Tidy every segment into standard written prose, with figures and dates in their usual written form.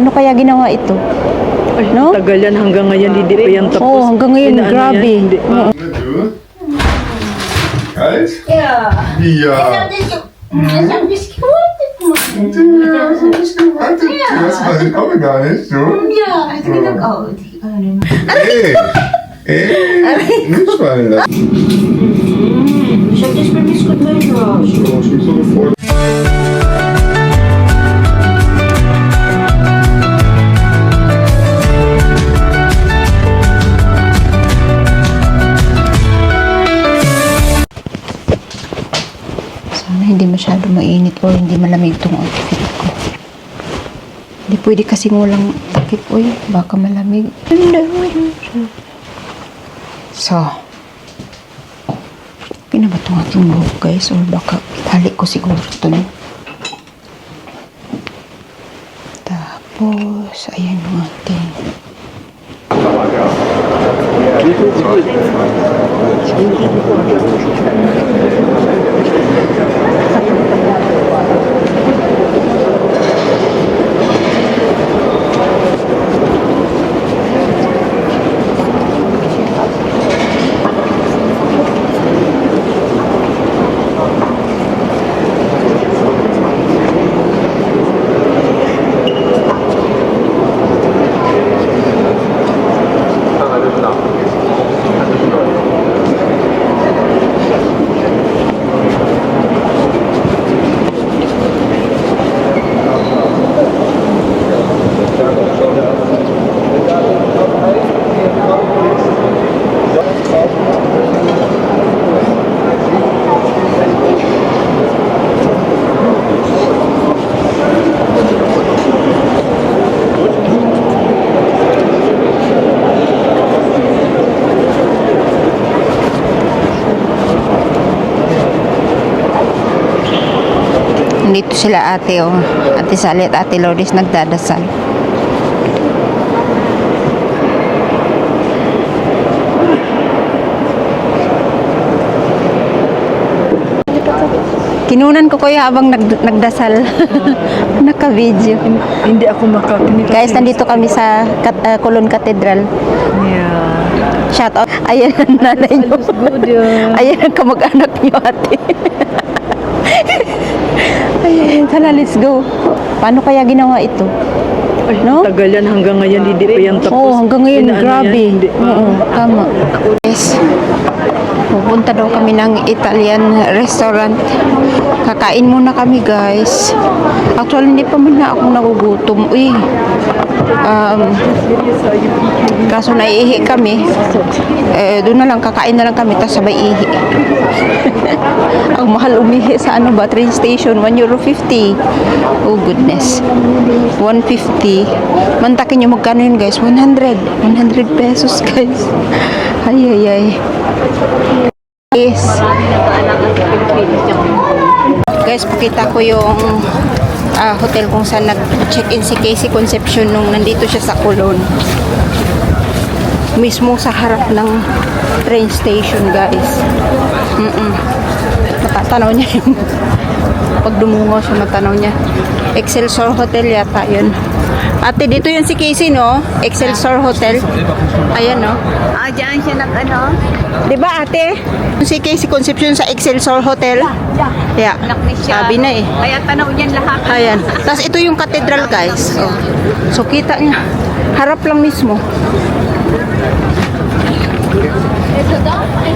Ano kaya ginawa ito? Ay, No? tagal yan hanggang ngayon, hindi pa yan tapos. Oo, hanggang ngayon, Inaano grabe. yan, hindi pa. Kalt? Ja. Ja. Dat is een biscuit. Das weiß ich aber gar nicht, du. Ja, ik vind ook oud. Nicht fallen lassen. Zet eens mijn biscuit bij je huis. So, schon so voll. Sana hindi masyado mainit o hindi malamig itong outfit ko. Hindi pwede kasing walang takip. Uy, baka malamig. So, pinaba itong aking buhok guys. Or baka itali ko siguro ito. No? Tapos, ayan yung ating Nandito sila ate oh. Ate Sally at ate Lourdes nagdadasal. Kinunan ko kuya habang nagdasal. Naka-video. Hindi ako makakinig. Guys, nandito kami sa Colon Cathedral. Yeah. Shout out. Ayan ang nanay nyo. Ayan ang kamag-anak nyo ate. Ayan, tala, let's go. Paano kaya ginawa ito? Ay, No? tagal yan hanggang ngayon, hindi pa yan tapos. Oo, hanggang ngayon, Inaano grabe. yan, hindi pa. Oo, tama. Yes. Pupunta daw kami ng Italian restaurant. Kakain muna kami, guys. Actually, hindi pa man na ako nagugutom. Uy. Kaso naiihi kami. Doon na lang, kakain na lang kami, tapos sabay ihi. Ang mahal umihi sa ano ba, train station, €1.50. Oh goodness. 150. Mantakin nyo magkano yun guys? 100 pesos guys. Ay ay ay. Yes. Guys, pakita ko yung hotel kung saan nag-check-in si Casey Concepcion nung nandito siya sa Colon. Mismo sa harap ng train station guys. Matatanaw niya yung pag dumungo siya, matanaw niya. Excelsior Hotel yata yun. Ate, dito yun si Casey, no? Excelsior Hotel. Ayan, no? Diyan siya nag-ano? Diba, ate? Si Casey Concepcion sa Excelsior Hotel. Yeah. Sabi na eh. Kaya tanaw niyan lahat. Ayan. Tapos ito yung cathedral, guys. Oh. So, kita niya. Harap lang mismo.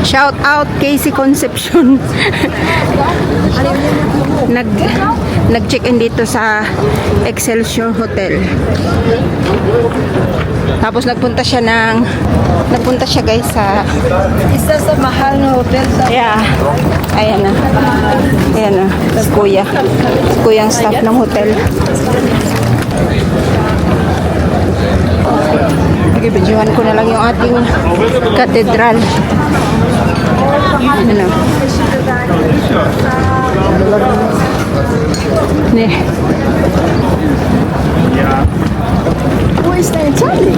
Shout out Casey Concepcion. Nag-check-in dito sa Excelsior Hotel. Tapos nagpunta siya guys sa Isa sa mahal na hotel sa yeah. Ayan na. Ayan na. Si kuya. Si kuya ang staff ng hotel. Okay, videohan ko na lang yung ating cathedral. Ano? Ne. Where's the Charlie?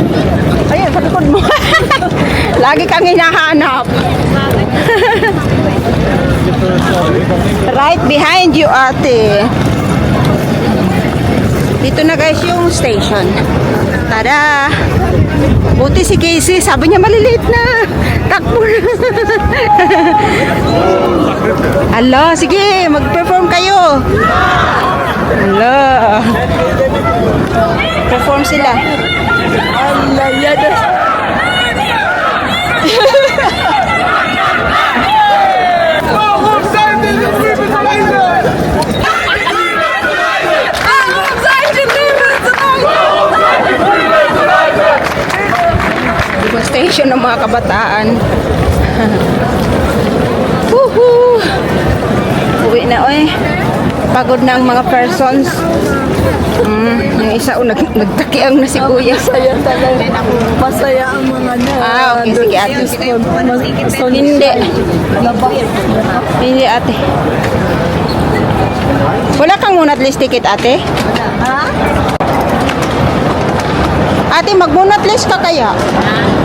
Ayan, sa likod mo. Lagi kang hinahanap. Right behind you, ate. Dito na guys yung station. Tada! Buti si Casey, sabi niya maliliit na. Takbo na. Ala, sige, mag-perform kayo. Ala. Perform sila. Ala, yan. Station ng mga kabataan. Woohoo! Uwi na oy. Pagod na ang mga persons. Yung isa nagtakiang na si Kuya. Masaya talaga. Masaya ang mga na. Okay, sige ate. Hindi. Hindi ate. Wala kang muna at least ticket ate? Ate, mag-munat list ka kaya?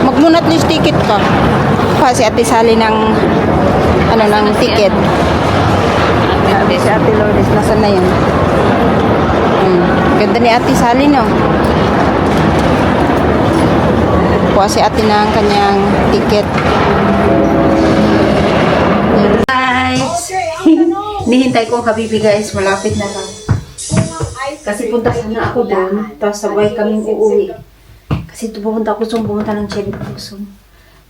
Mag-munat list ticket ka. Kasi ate Sally ng ng ticket. Ate si ate Lourdes, nasan na yun? Ganda ni ate Sally, no? Kuha si ate ng kanyang ticket. Guys! Nihintay ko ang kabibi guys, malapit na lang. Kasi punta sana ako doon, tapos sabay kaming uuwi. Kasi pupunta ng Cherry Blossom.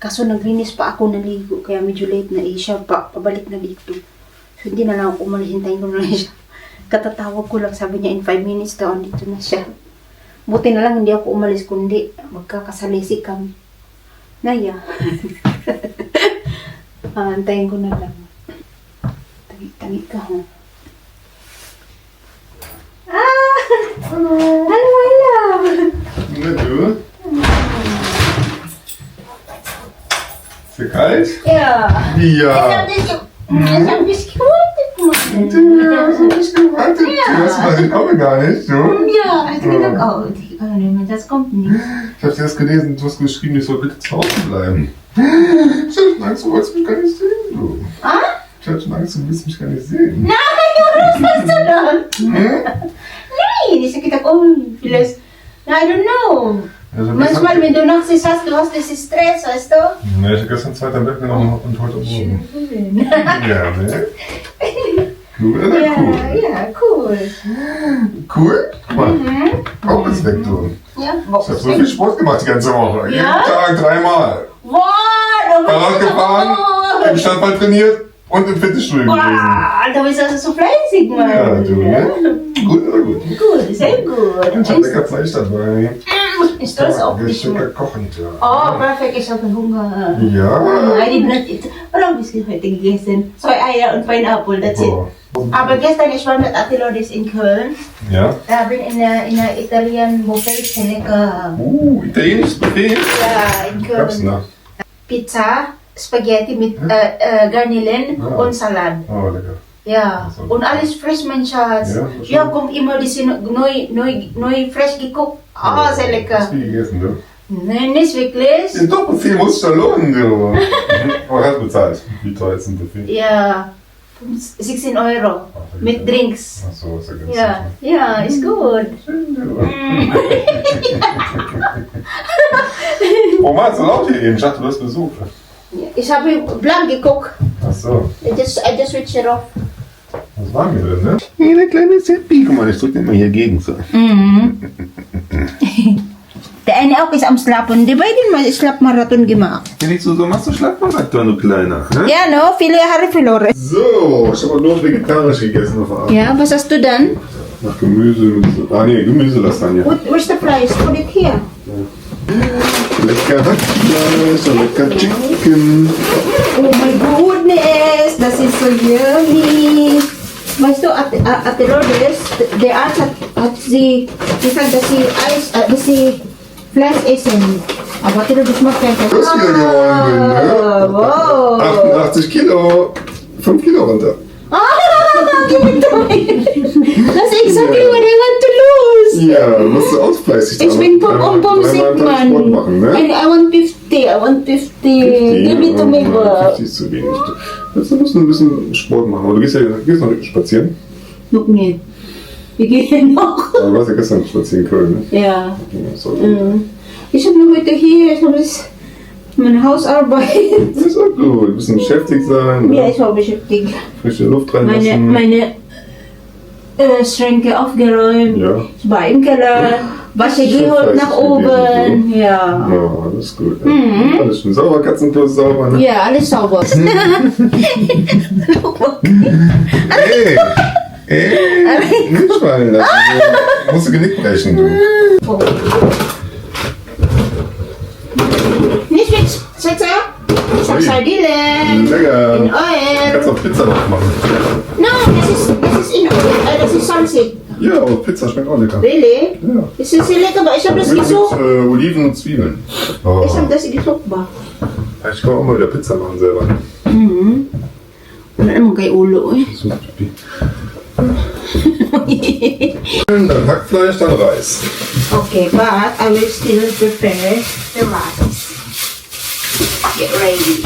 Kaso naglinis pa ako naligo, kaya medyo late na siya pabalik na dito. So hindi na lang ako umalis, hintayin ko na lang siya. Katatawag ko lang, sabi niya in 5 minutes daw, dito na siya. Buti na lang hindi ako umalis, kundi magkakasalisi kami. Naya. Antayin ko na lang. Tangi ka ha. Hello, my love. Na du? Ist dir kalt? Ja. Ja. Das hab ich gewartet. Du hast nicht gewartet. Du hast mal den Auge gar nicht, so? Ja, ich hab gedacht, oh, die Anonyme, das kommt nicht. Ich hab dir das gelesen, du hast geschrieben, ich soll bitte zu Hause bleiben. Ich hab schon Angst, du wolltest mich gar nicht sehen, du. Ich hab schon Angst, du willst mich gar nicht sehen. Was hast du dann? Nein, ich hab gedacht, oh, vielleicht, I don't know. Also, Manchmal, wenn du nachts hast, du hast diesen Stress, weißt du? Ne, ich hab gestern 2 Tabletten genommen und heute Morgen. Ja, ne? Cool oder cool? Ja, cool. Cool? Guck mal, Auge ist weg, du. Ja, Ich hab so viel Sport gemacht die ganze Woche. Jeden Ja? Tag 3-mal. Wow, Fahrrad gefahren, im Stadtball trainiert und im Fitnessstudio gewesen. Wow, du bist also so fleißig, Mann. Ja, du, ne? Gut oder gut? Gut, sehr gut. Ich hab lecker Fleisch dabei. Ist das auch Wir nicht sind mehr? gekocht, ja. Oh, perfekt, ich habe Hunger. Ja. I did not eat. Wala akong biscuit heute gegessen. Soy Eier und Pineapple, that's it. Boah. Aber gestern, ich war mit Ate Lourdes in Köln. Ja. Da bin in einer Italien Buffet, sehr lecker. Italienisches Buffet. Ja, in Gab's Köln. noch? Pizza, Spaghetti mit Garnelen Ja. und Salat. Oh, lecker. Ja, Also- und alles frisch, mein Schatz. Ja, Ja, kommt immer diese neu frisch gekocht. Ah, sehr Hast lecker. du gegessen, du? Nein, nicht wirklich. Den Doppelbuffet muss sich da lohnen, du. Aber hast bezahlt. Wie teuer ist ein Buffet? Ja, 16 Euro mit Drinks. Ach so, ist ja ganz Ja, ja, ist gut. Warum warst du laut hier eben? Ich dachte, du hast Besuch. Ich habe blank geguckt. Ach so. I just switch it off. Was waren wir denn, ne? Hier eine kleine Seppi. Guck mal, ich drück den mal hier gegen. So. Der eine auch ist am Slappen. Di ba din mas slap marathon gemacht? Hier nicht so machst du Schlafmarathon, du Kleiner. Ne? Ja, no? Viele Haare verloren. So, ich habe nur vegetarisch gegessen auf Abend. Ja, was hast du dann? Nach Gemüse. Ah, nee, Gemüselasagne. Where's the fries? Put it here. Lecker Hackfleisch, lecker Chicken. Oh my goodness, das ist so yummy. Weißt du, Ate Lourdes, der Arzt hat sie gesagt, dass sie Fleisch essen. Aber Ate Lourdes macht kein Fleisch. Was wieder geworden bin, ne? Wow. 88 Kilo. 5 Kilo runter. That's exactly what I want to lose. Ja, musst du ausfleißig Ich bin Pom sick, Sport man. machen, ne? And I want 50. I want 50. Give it to me, bro. 50 ist zu wenig. Jetzt musst du ein bisschen Sport machen. Aber du gehst noch spazieren. Noch nicht. bigyan ako. Aber du warst ja gestern spazieren in Köln, ne? Ja. Ja, so. Ich habe nur heute hier, ich habe meine Hausarbeit. Das ist auch gut. Ein bisschen beschäftigt sein, Ja, ne? ich war beschäftigt. Frische Luft reinlassen. Meine Schränke aufgeräumt. Ja. Ich war im Keller. Wasser Schon geholt fleißig nach oben. gewesen, Ja. Ja, das ist gut. Ja. Alles schön sauber, Katzenklo ist sauber, ne? Ja, alles sauber. Ey! Ey! Nicht fallen lassen. Du musst du Genick brechen, du. Nicht mit Salsa. Ich hab Sardinen. Lecker. In Du Oil. kannst auch Pizza drauf machen. No, das ist in Oil. Das ist Sunset. Ja, aber Pizza schmeckt auch lecker. Really? Ja. Es ist sehr lecker, aber ich habe das Mit gesucht. Oliven und Zwiebeln. Oh. Ich habe das gesucht. Ich kann auch mal wieder Pizza machen selber. Wala naman kay ulo eh. So, Pipi. Dann Hackfleisch, dann Reis. Okay, but I will still prepare the rice. Get ready.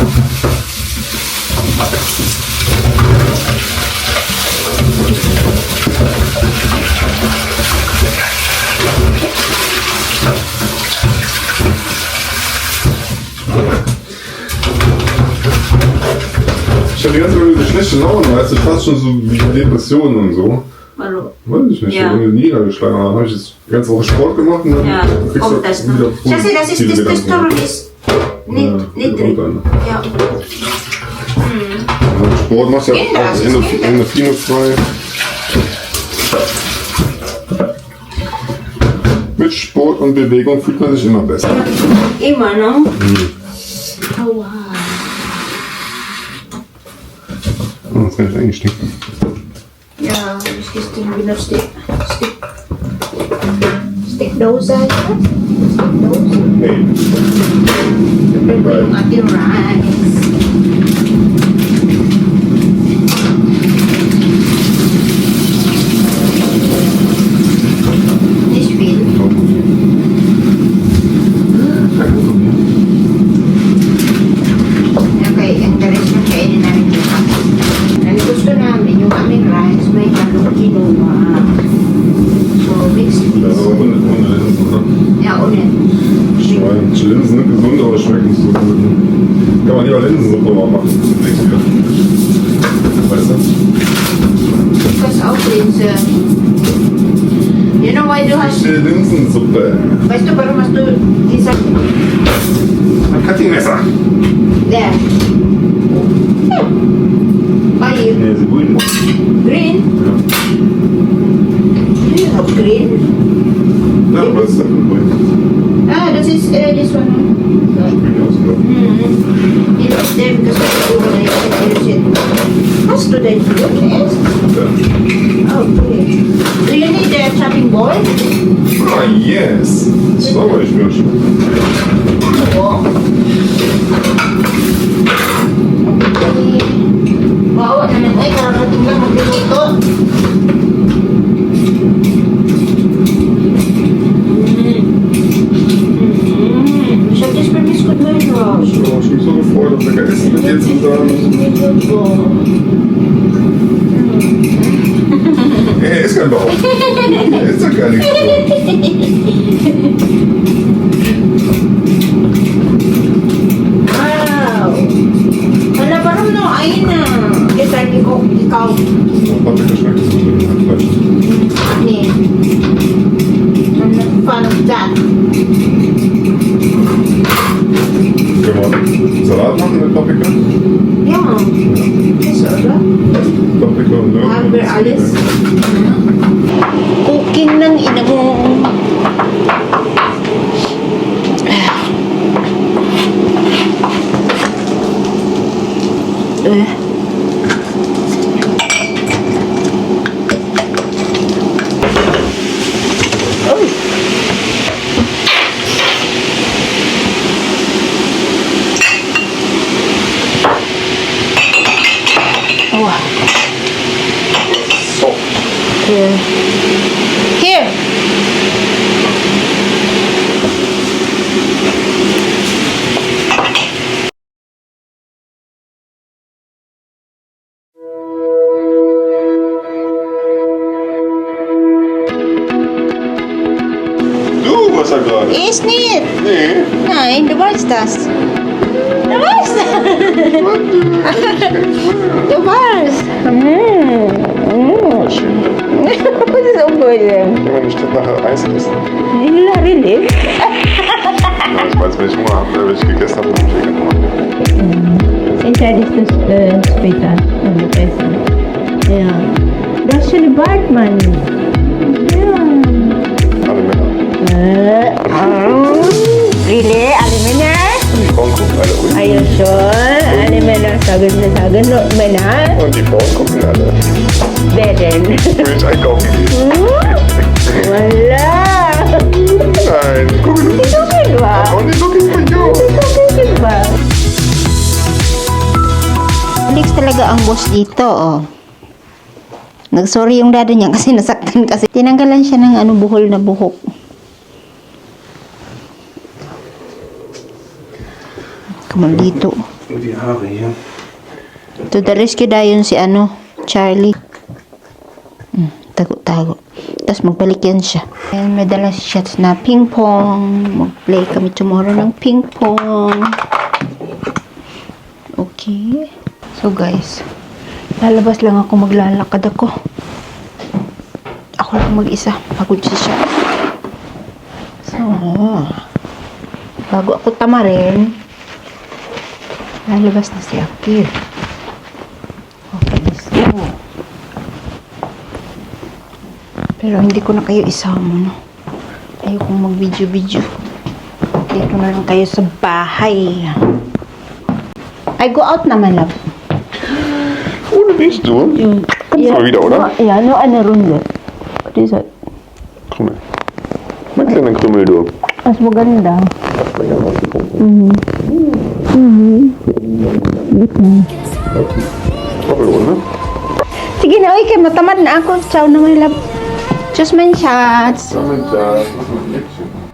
Ich habe die ganze Zeit diese schlechte Laune, weißt du, fast schon so wie Depressionen und so. Hallo. Weiß ich nicht, Ja. ich bin niedergeschlagen. Dann habe ich jetzt die ganze Woche Sport gemacht und dann Ja, kriegst kommt du das wieder noch. Scheiße, das ist viele das Gedanken. Testosteron ist nicht kommt drin. dann. Ja. Also Sport machst du ja Geht das? auch endorphinefrei. Mit Sport und Bewegung fühlt man sich immer besser. Immer noch? Oh wow. Oh, das kann ich eigentlich stinken. Ja, ich gestern wieder Steakdose. Steakdose. Hey, Prepare yung ating rice. Nicht viel. Okay, ang garis na kainin namin dito. Ang gusto namin, yung aming rice, may halong quinoa. So, mix das ist this. aber ohne Linsen, oder? Ja, ulit. Schwein. Linsen sind gesund, aber schmecken nicht so gut. Kann man lieber Linsensuppe mal machen. Nichts wieder. Weißt du? Das auch Linse. You know why du hast... Linsensuppe. Weißt du, warum hast du diese... Ein Cuttingmesser. There. Why Nee, sie grün. green? Ja. You have green? Ja, was ist denn grün? Ah, das ist this one. Grün ausgelaufen. You know them, das ist so, hast du denn Blut erst? Ja. Okay. Do you need a chopping board? Ah, yes. Sauber, ich will schon. Oo. Wow, naman ay kararating lang magluluto. Ich hab das vermisst mit meinem Rausch. Ich habe mich schon so gefreut, auf lecker Essen mit dir zusammen. Nee, er ist kein Bauch. Er ist doch gar nichts drin. Wow! Wala pa rin no, ayun na. Kasi ikaw. Paprika schmeckt so schön nach Fleisch. Nee. I'm not a fan of that. Können wir Salat machen mit Paprika? Ja. Das oder? Paprika und Möhren. Haben wir alles? Cooking ng ina mo. Ist nicht. Nee. Nein, du weißt das. Du weißt das. Du weißt. Was ist uncool? Wenn ich das nachher Eis essen. Really? Ja, ich weiß, wenn ich Hunger habe, wenn ich gegessen habe, dann kriege ich Hunger. Entscheidest du später Essen. Ja. Das ist schon Bartmann. Ja. Alle Männer. Really? Alle Männer? Die Frauen gucken alle ruhig. Ayun, sure. Alle Männer sagen, Männer. Und die Frauen gucken alle. Wer denn? Wenn ich einkaufen gehe. Wala. Nein, guck mal. Ito ba? Only looking for you. Ito ba? Felix talaga ang boss dito, oh. Nagsorry yung dada niya kasi nasaktan kasi. Tinanggalan siya ng buhol na buhok. Kamal dito. Und die Haare hier. To the rescue dayon si Charlie. Tago-tago. Tapos magbalik yan siya. And may dala siya na ping pong. Mag-play kami tomorrow ng ping pong. Okay. So guys, lalabas lang ako, maglalakad ako. Ako lang mag-isa. Pagod siya. So, bago ako tamarin, lalabas na si Akir. Okay, let's go. Pero hindi ko na kayo isama, no? Ayokong mag-video-video. Dito na lang kayo sa bahay. I go out naman, love. Ohne dich, du. Kommst mal wieder, oder? Ja, nur eine Runde. What is it? Krümmel. Mein kleiner Krümmel, du. Mas maganda. Hast du ja was getrunken? Doppelrunde, ne? Sige na, okay, matamad na ako. Ciao naman, love. Just my shots. Damit da. Das ist ein Mädchen.